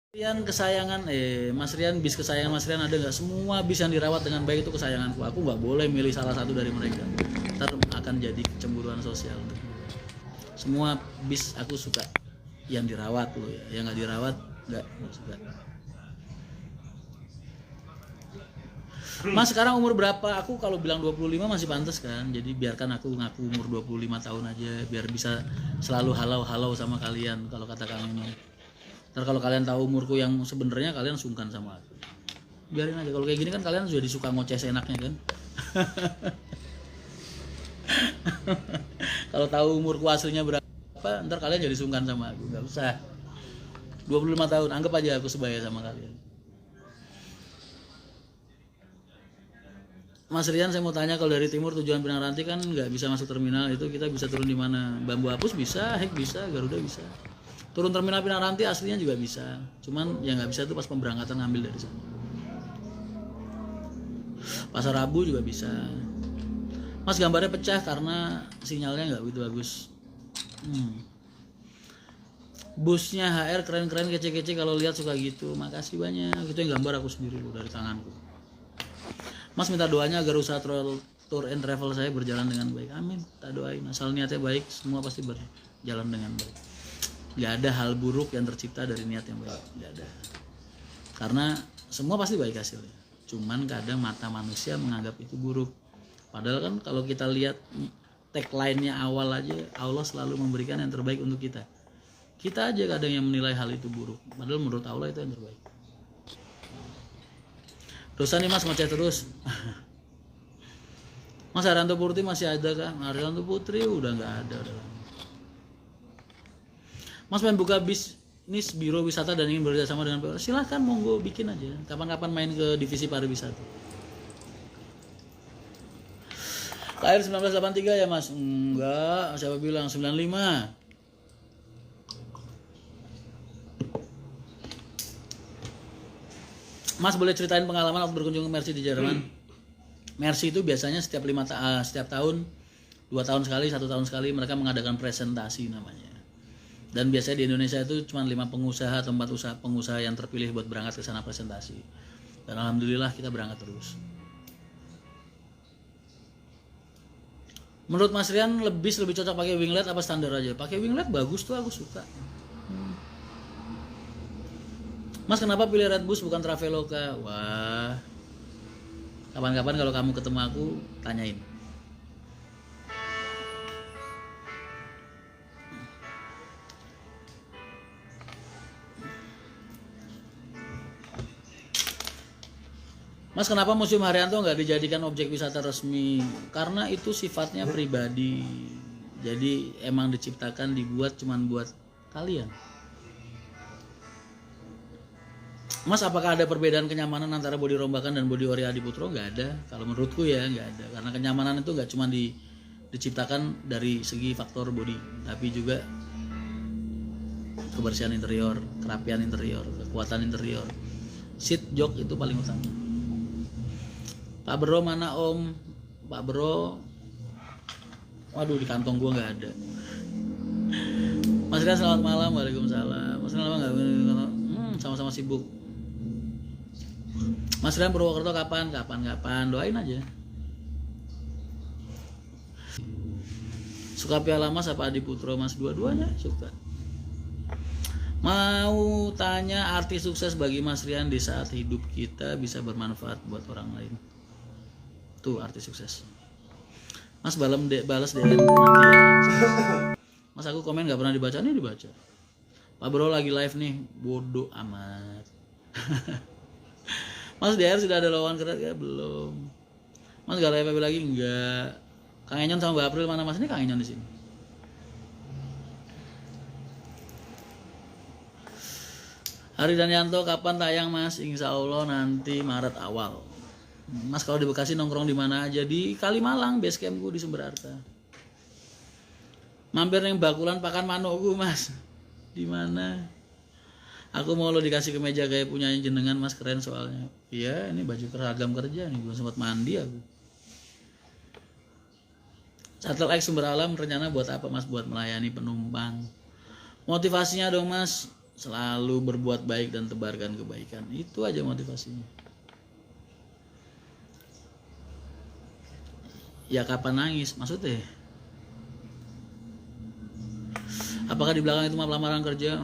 Rian kesayangan, Mas Rian, bis kesayangan Mas Rian ada nggak? Semua bis yang dirawat dengan baik itu kesayanganku. Aku nggak boleh milih salah satu dari mereka. Ntar akan jadi kecemburuan sosial. Semua bis aku suka. Yang dirawat loh ya, yang nggak dirawat nggak suka. Mas sekarang umur berapa? Aku kalau bilang 25 masih pantas kan. Jadi biarkan aku ngaku umur 25 tahun aja biar bisa selalu halau-halau sama kalian kalau kata Kang Enon. Ntar kalau kalian tahu umurku yang sebenarnya kalian sungkan sama aku. Biarin aja, kalau kayak gini kan kalian sudah disuka ngoceh seenaknya kan. Kalau tahu umurku aslinya berapa, ntar kalian jadi sungkan sama aku. Gak usah. 25 tahun, anggap aja aku sebaya sama kalian. Mas Rian, saya mau tanya, kalau dari timur tujuan Pinang Ranti kan nggak bisa masuk terminal, itu kita bisa turun di mana? Bambu Apus bisa, Hek bisa, Garuda bisa. Turun terminal Pinang Ranti aslinya juga bisa, cuman yang nggak bisa itu pas pemberangkatan ngambil dari sana. Pasar Rabu juga bisa. Mas gambarnya pecah karena sinyalnya nggak begitu bagus. Busnya HR keren-keren, kece-kece, kalau lihat suka gitu. Makasih banyak. Itu yang gambar aku sendiri loh dari tanganku. Mas minta doanya agar usaha tour and travel saya berjalan dengan baik. Amin. Tak doain, asal niatnya baik semua pasti berjalan dengan baik. Gak ada hal buruk yang tercipta dari niat yang baik, gak ada. Karena semua pasti baik hasilnya. Cuman kadang mata manusia menganggap itu buruk. Padahal kan kalau kita lihat tagline-nya awal aja, Allah selalu memberikan yang terbaik untuk kita. Kita aja kadang yang menilai hal itu buruk. Padahal menurut Allah itu yang terbaik. Dosa nih Mas, ngoceh terus. Mas Arianto Putri masih ada kah? Arianto Putri udah nggak ada. Mas pengen buka bisnis biro wisata dan ingin bekerja sama dengan PUR, silahkan, monggo bikin aja. Kapan-kapan main ke divisi pariwisata. Lahir 1983 ya Mas? Enggak, siapa bilang 95. Mas boleh ceritain pengalaman waktu berkunjung ke Mercy di Jerman? Mercy itu biasanya setiap tahun, 2 tahun sekali, 1 tahun sekali mereka mengadakan presentasi namanya. Dan biasanya di Indonesia itu cuma 5 pengusaha atau 4 pengusaha yang terpilih buat berangkat ke sana presentasi. Dan alhamdulillah kita berangkat terus. Menurut Mas Rian lebih cocok pakai winglet apa standar aja? Pakai winglet bagus tuh, aku suka. Mas kenapa pilih Redbus bukan Traveloka? Wah, kapan-kapan kalau kamu ketemu aku tanyain. Mas kenapa Museum Haryanto nggak dijadikan objek wisata resmi? Karena itu sifatnya pribadi. Jadi emang diciptakan, dibuat cuman buat kalian. Mas apakah ada perbedaan kenyamanan antara bodi Rombakan dan bodi Ori Adiputro? Nggak ada. Kalau menurutku ya nggak ada. Karena kenyamanan itu nggak cuma diciptakan dari segi faktor bodi, tapi juga kebersihan interior, kerapian interior, kekuatan interior. Seat jok itu paling utama. Pak Bro mana Om? Pak Bro, waduh di kantong gua nggak ada. Mas Rian selamat malam. Waalaikumsalam. Mas Rian lama nggak? Sama-sama sibuk. Mas Rian Purwokerto kapan? Kapan-kapan, doain aja. Suka Piala Mas apa Adiputro Mas? Dua-duanya suka. Mau tanya arti sukses bagi Mas Rian di saat hidup kita bisa bermanfaat buat orang lain. Tuh arti sukses. Mas balas DM nanti ya. Mas aku komen gak pernah dibaca, nih dibaca. Pak Bro lagi live nih, bodoh amat. Mas DR sudah ada lawan kerja ya? Belum. Mas gak live lagi? Enggak. Kang Enyon sama Mbak April mana Mas? Ini Kang Enyon di sini. Hari Danyanto kapan tayang Mas? Insya Allah nanti Maret awal. Mas kalau di Bekasi nongkrong di mana aja? Di Kalimalang, base campku di Sumber Arta. Mampir yang bakulan pakan manukku Mas. Di mana? Aku mau lo dikasih kemeja kayak punyanya jenengan Mas, keren soalnya. Iya, ini baju seragam kerja nih, belum sempat mandi aku. Shuttle X Sumber Alam rencana buat apa Mas? Buat melayani penumpang. Motivasinya dong Mas. selalu berbuat baik dan tebarkan kebaikan. Itu aja motivasinya. Ya kapan nangis maksudnya? Apakah di belakang itu mah lamaran kerja?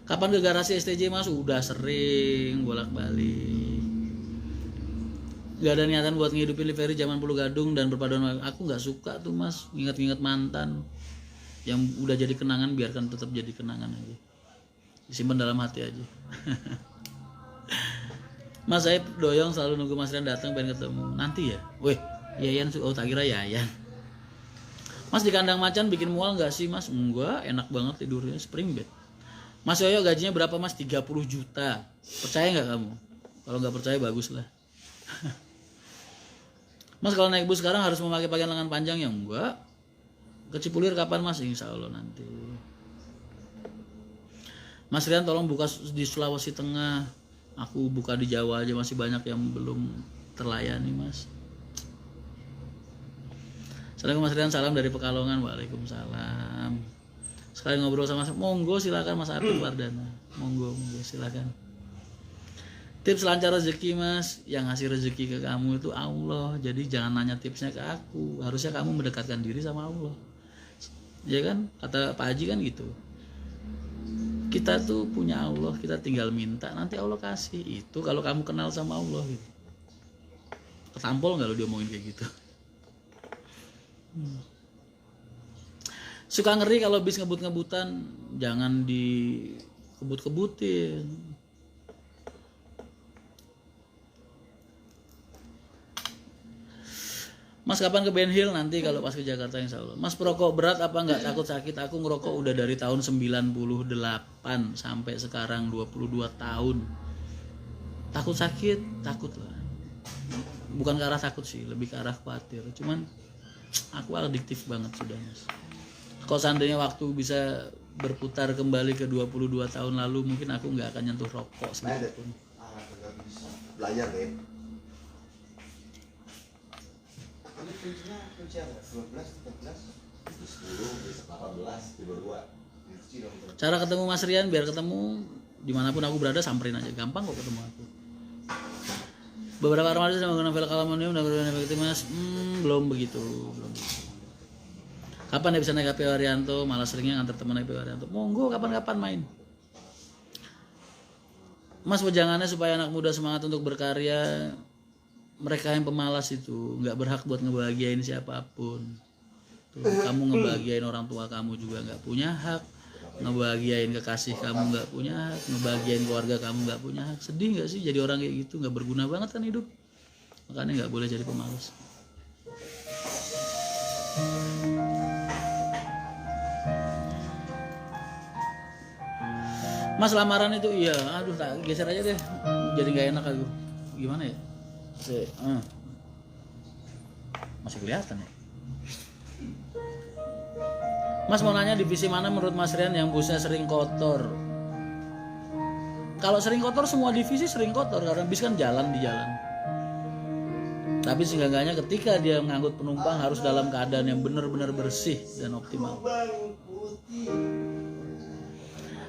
Kapan ke garasi STJ Mas? Udah sering bolak-balik. Gak ada niatan buat ngidupin Liveri zaman Pulau Gadung dan berpaduan. Aku nggak suka tuh Mas, ingat-ingat mantan. Yang udah jadi kenangan biarkan tetap jadi kenangan aja, disimpan dalam hati aja. Mas saya doyong selalu nunggu Mas Rian datang pengen ketemu nanti ya. Weh Yayan, oh tak kira Yayan. Mas di kandang macan bikin mual nggak sih Mas? Enggak, enak banget tidurnya, spring bed. Mas Yoyo gajinya berapa Mas? 30 juta. Percaya nggak kamu? Kalau nggak percaya bagus lah. Mas kalau naik bus sekarang harus memakai pakaian lengan panjang ya? Enggak. Ke Cipulir kapan Mas? Insya Allah nanti. Mas Rian tolong buka di Sulawesi Tengah. Aku buka di Jawa aja, masih banyak yang belum terlayani Mas. Assalamualaikum Mas Rian, salam dari Pekalongan. Waalaikumsalam. Sekali ngobrol sama monggo silakan Mas Arif Wardana. Monggo silakan. Tips lancar rezeki Mas, yang ngasih rezeki ke kamu itu Allah. Jadi jangan nanya tipsnya ke aku. Harusnya kamu mendekatkan diri sama Allah. Ya kan? Kata Pak Haji kan gitu. Kita tuh punya Allah, kita tinggal minta, nanti Allah kasih. Itu kalau kamu kenal sama Allah gitu. Ketampol nggak lo diomongin kayak gitu? Suka ngeri kalau bis ngebut-ngebutan, jangan dikebut-kebutin. Mas kapan ke Ben Hill? Nanti kalau pas ke Jakarta insya Allah. Mas perokok berat apa nggak takut sakit? Aku ngerokok udah dari tahun 98 sampai sekarang 22 tahun. Takut sakit? Takut lah. Bukan ke arah takut sih, lebih ke arah khawatir. Cuman aku adiktif banget sudah Mas. Kalau seandainya waktu bisa berputar kembali ke 22 tahun lalu, mungkin aku nggak akan nyentuh rokok sedikit pun. Belajar deh. Kunci apa? 12, 13, 10, 18, 22. Cara ketemu Mas Rian biar ketemu dimanapun aku berada, samperin aja, gampang kok ketemu aku. Beberapa remaja yang menggunakan velg aluminium dan berbeda efektif Mas, belum begitu. Kapan ya bisa naik HP Haryanto? Malah seringnya nganter teman naik HP Haryanto. Monggo kapan-kapan main. Mas wejangannya supaya anak muda semangat untuk berkarya. Mereka yang pemalas itu nggak berhak buat ngebahagiain siapapun. Tuh, kamu ngebahagiain orang tua kamu juga nggak punya hak, ngebahagiain kekasih kamu nggak punya hak, ngebahagiain keluarga kamu nggak punya hak. Sedih nggak sih jadi orang kayak gitu? Nggak berguna banget kan hidup. Makanya nggak boleh jadi pemalas. Mas lamaran itu iya, aduh tak geser aja deh, jadi nggak enak aku. Gimana ya? Masih kelihatan ya. Mas mau nanya divisi mana menurut Mas Rian yang busnya sering kotor? Kalau sering kotor semua divisi sering kotor karena bis kan jalan di jalan. Tapi seenggaknya ketika dia mengangkut penumpang harus dalam keadaan yang benar-benar bersih dan optimal.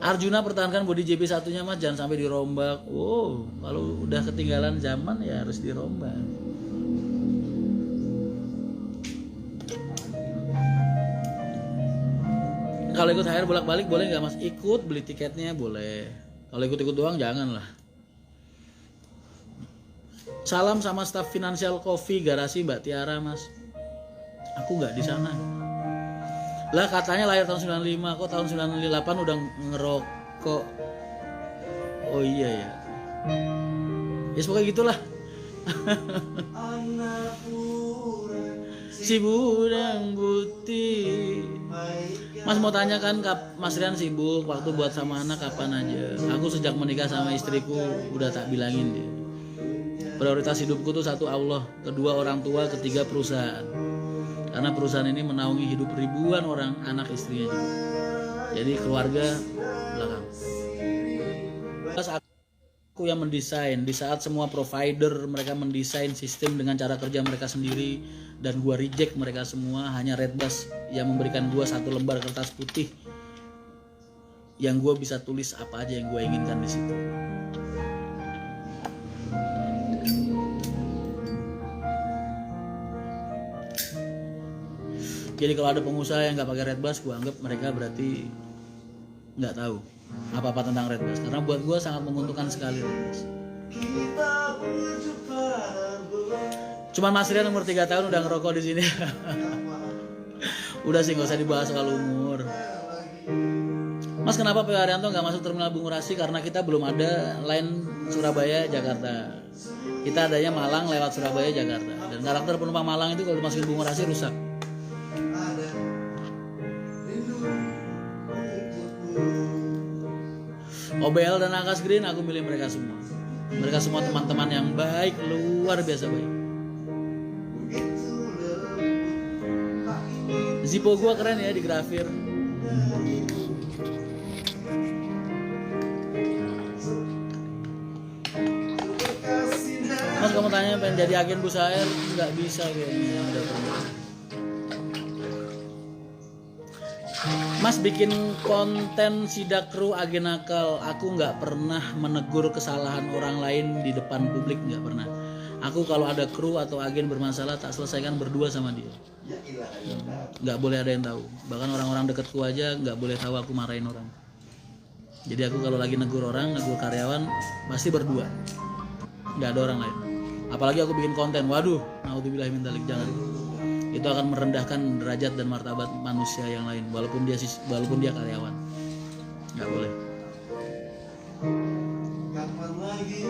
Arjuna pertahankan body JP satunya Mas, jangan sampai dirombak. Oh, kalau udah ketinggalan zaman ya harus dirombak. Kalau ikut HR bolak-balik boleh nggak Mas? Ikut, beli tiketnya boleh. Kalau ikut-ikut doang jangan lah. Salam sama staf Financial Coffee Garasi Mbak Tiara Mas. Aku nggak di sana. Lah katanya lahir tahun 95, kok tahun 98 udah ngerokok. Oh iya ya. Ya pokoknya gitulah. Si budang putih. Mas mau tanya kan Mas Rian sibuk waktu buat sama anak kapan aja. Aku sejak menikah sama istriku udah tak bilangin dia. Prioritas hidupku tuh satu Allah, kedua orang tua, ketiga perusahaan. Karena perusahaan ini menaungi hidup ribuan orang, anak istrinya juga. Jadi keluarga belakang. Pas aku yang mendesain, di saat semua provider mereka mendesain sistem dengan cara kerja mereka sendiri dan gua reject mereka semua, hanya Redbus yang memberikan gua satu lembar kertas putih yang gue bisa tulis apa aja yang gue inginkan di situ. Jadi kalau ada pengusaha yang nggak pakai red bus, gue anggap mereka berarti nggak tahu apa-apa tentang red bus. Karena buat gue sangat menguntungkan sekali red bus. Cuman Mas Rian umur 3 tahun udah ngerokok di sini. Udah sih nggak usah dibahas soal umur. Mas, kenapa Pak Haryanto nggak masuk terminal Bungurasi? Karena kita belum ada line Surabaya Jakarta. Kita adanya Malang lewat Surabaya Jakarta. Dan karakter penumpang Malang itu kalau dimasukin Bungurasi rusak. OBL dan Akas Green, aku milih mereka semua. Mereka semua teman-teman yang baik, luar biasa baik. Zippo gua keren ya di grafir. Mas, kamu tanya pengen jadi agen bus HR, nggak bisa kayaknya. Mas, bikin konten sidak kru agen nakal. Aku nggak pernah menegur kesalahan orang lain di depan publik, nggak pernah. Aku kalau ada kru atau agen bermasalah tak selesaikan berdua sama dia. Nggak boleh ada yang tahu. Bahkan orang-orang dekatku aja nggak boleh tahu aku marahin orang. Jadi aku kalau lagi negur orang, negur karyawan pasti berdua. Nggak ada orang lain. Apalagi aku bikin konten, waduh, naudzubillah min dzalik, jangan. Itu akan merendahkan derajat dan martabat manusia yang lain, walaupun dia karyawan. Nggak boleh. Kapan lagi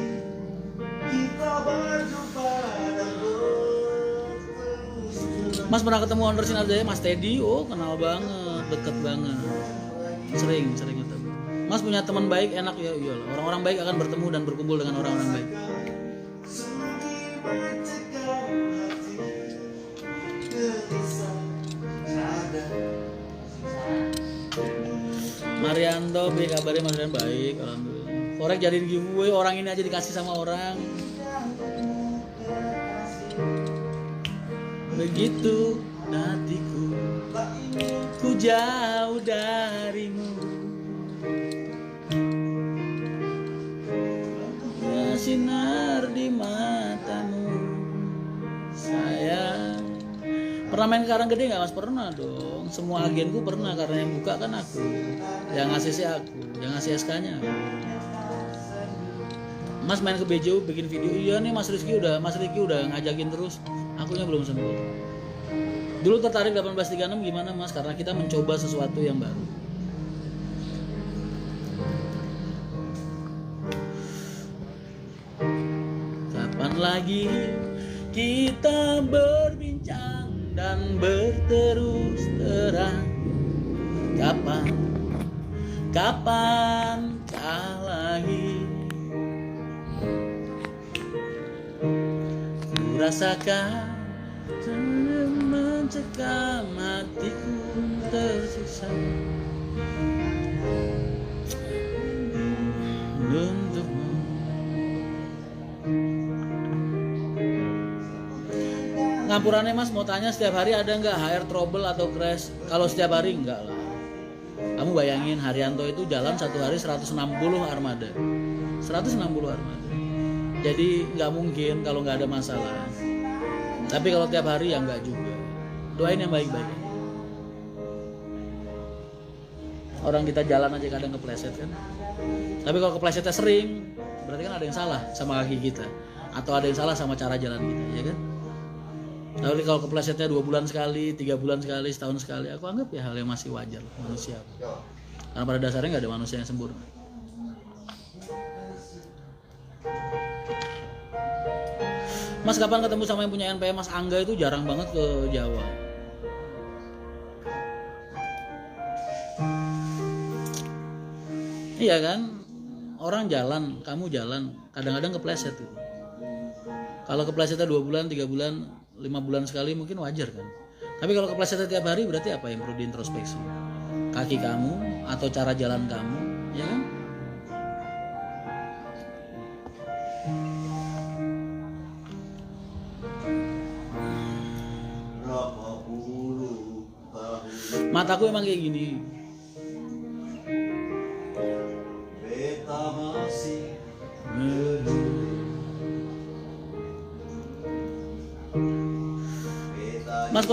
kita berjumpa dan berterus. Mas pernah ketemu owner Sinar Jaya, Mas Teddy? Oh, kenal banget, deket banget. Sering ketemu. Mas punya teman baik, enak ya? Iyalah, orang-orang baik akan bertemu dan berkumpul dengan orang-orang baik. Marianto, kabarnya Mas Rian baik, alhamdulillah. Korek jadiin giveaway, orang ini aja dikasih sama orang. Begitu hatiku, ku jauh darimu. Ya, sinar di matamu, sayang. Pernah main karang gede nggak Mas? Pernah dong. Semua agenku pernah, karena yang buka kan aku, yang ngasih aku, yang ngasih SK-nya. Mas main ke BJU bikin video, iya nih Mas Riki udah ngajakin terus, akunya belum sempat. Dulu tertarik 1836 gimana Mas? Karena kita mencoba sesuatu yang baru. Kapan lagi kita berbincang dan berterus terang? Kapan lagi ku rasakan mencekam hatiku tersiksa untukmu. Ngampurannya Mas, mau tanya setiap hari ada nggak HR trouble atau crash? Kalau setiap hari enggak lah. Kamu bayangin Haryanto itu jalan satu hari 160 armada. 160 armada. Jadi nggak mungkin kalau nggak ada masalah. Tapi kalau tiap hari ya nggak juga. Doain yang baik-baik. Orang kita jalan aja kadang kepleset kan. Tapi kalau keplesetnya sering, berarti kan ada yang salah sama kaki kita. Atau ada yang salah sama cara jalan kita, ya kan? Tapi kalau keplesetnya 2 bulan sekali, 3 bulan sekali, setahun sekali, aku anggap ya hal yang masih wajar, manusia. Karena pada dasarnya nggak ada manusia yang sempurna. Mas, kapan ketemu sama yang punya NPM? Mas Angga itu jarang banget ke Jawa. Iya kan? Orang jalan, kamu jalan, kadang-kadang kepleset tuh. Kalau keplesetnya 2 bulan, 3 bulan, 5 bulan sekali mungkin wajar kan. Tapi kalau keplesetnya tiap hari berarti apa yang perlu diintrospeksi? Kaki kamu atau cara jalan kamu, ya kan? Mataku emang kayak gini.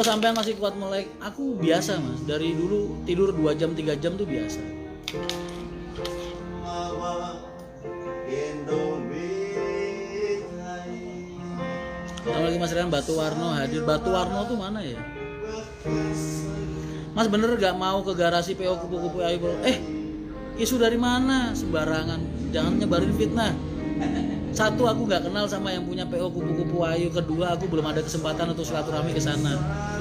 kok sampean masih kuat melek? Aku biasa mas, dari dulu tidur 2 jam 3 jam tuh biasa. Selamat lagi Mas Rian, Batu Warno hadir. Batu Warno tuh mana ya? Mas bener gak mau ke garasi PO kupu-kupu ayu bro? Isu dari mana? Sembarangan, jangan nyebarin fitnah. Satu, aku nggak kenal sama yang punya PO kupu-kupu ayu. Kedua, aku belum ada kesempatan untuk silaturahmi ke sana.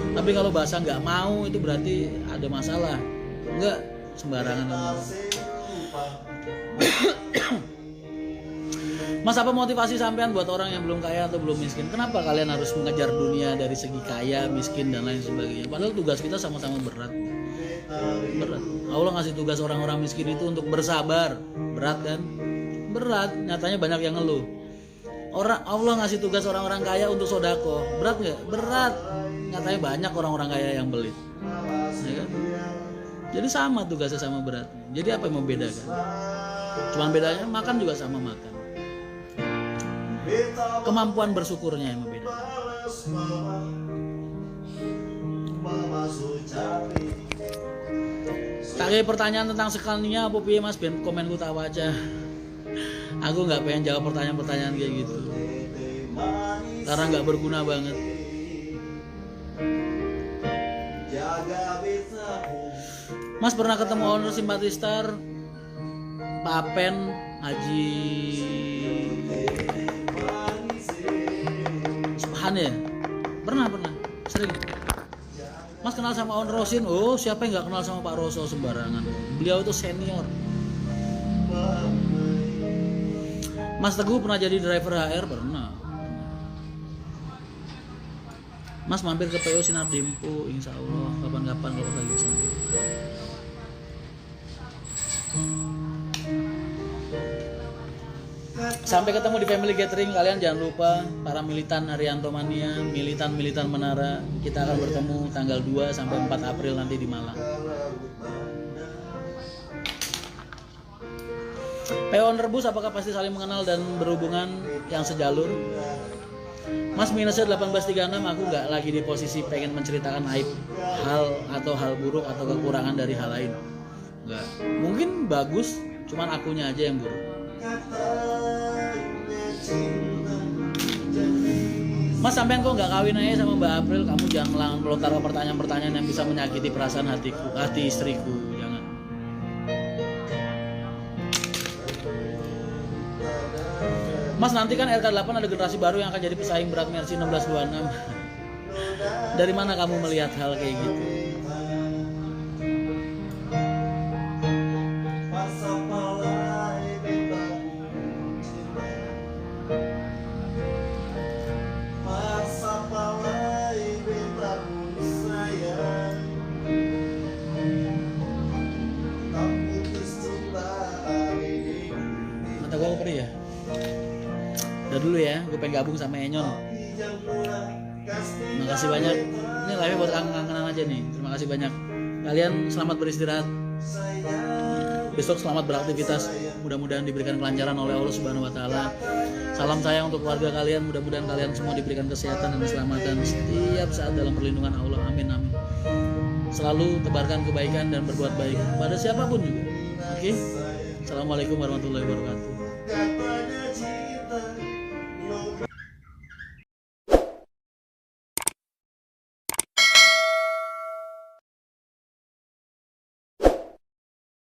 Tapi kalau bahasa nggak mau itu berarti ada masalah. Enggak, sembarangan. Mas, apa motivasi sampean buat orang yang belum kaya atau belum miskin? Kenapa kalian harus mengejar dunia dari segi kaya, miskin dan lain sebagainya? Padahal tugas kita sama-sama berat. Berat. Allah ngasih tugas orang-orang miskin itu untuk bersabar. Berat kan? Berat. Nyatanya banyak yang ngeluh. Allah ngasih tugas orang-orang kaya untuk sodako. Berat nggak? Berat. Nyatanya banyak orang-orang kaya yang belit. Ya kan? Jadi sama tugasnya, sama berat. Jadi apa yang membedakan? Cuman bedanya makan juga sama makan. Kemampuan bersyukurnya yang membedakan. Tak kayak pertanyaan tentang sekalinya apa piye Mas, ben komen ku tak waca. Aku nggak pengen jawab pertanyaan-pertanyaan kayak gitu karena nggak berguna banget. Mas pernah ketemu owner Simpatistar Pak Pen Haji Subhan ya? Pernah sering. Mas kenal sama owner Rosin? Oh, siapa yang nggak kenal sama Pak Roso? Sembarangan. Beliau itu senior. Mas Teguh pernah jadi driver HR? Pernah. Mas mampir ke PO Sinar Dempo, insya Allah kapan-kapan kalau lagi sana. Sampai ketemu di Family Gathering, kalian jangan lupa para militan Haryanto Mania, militan Menara, kita akan bertemu tanggal 2 sampai 4 April nanti di Malang. PO Rebus apakah pasti saling mengenal dan berhubungan yang sejalur? Mas minusnya 1836, aku nggak lagi di posisi pengen menceritakan aib hal buruk atau kekurangan dari hal lain. Nggak, mungkin bagus, cuman akunya aja yang buruk. Mas sampean kok nggak kawin aja sama Mbak April? Kamu jangan melontar ke pertanyaan-pertanyaan yang bisa menyakiti perasaan hati istriku. Jangan. Mas nanti kan RK8 ada generasi baru yang akan jadi pesaing berat Mercy 1626. Dari mana kamu melihat hal kayak gitu? Mata gua perih ya? Udah dulu ya, gue pengen gabung sama Enyon. Makasih banyak. Ini live buat kangen-kangenan aja nih. Terima kasih banyak. Kalian selamat beristirahat. Besok selamat beraktivitas. Mudah-mudahan diberikan kelancaran oleh Allah Subhanahu wa taala. Salam sayang untuk keluarga kalian. Mudah-mudahan kalian semua diberikan kesehatan dan keselamatan setiap saat dalam perlindungan Allah. Amin amin. Selalu tebarkan kebaikan dan berbuat baik pada siapapun juga. Oke? Assalamualaikum warahmatullahi wabarakatuh.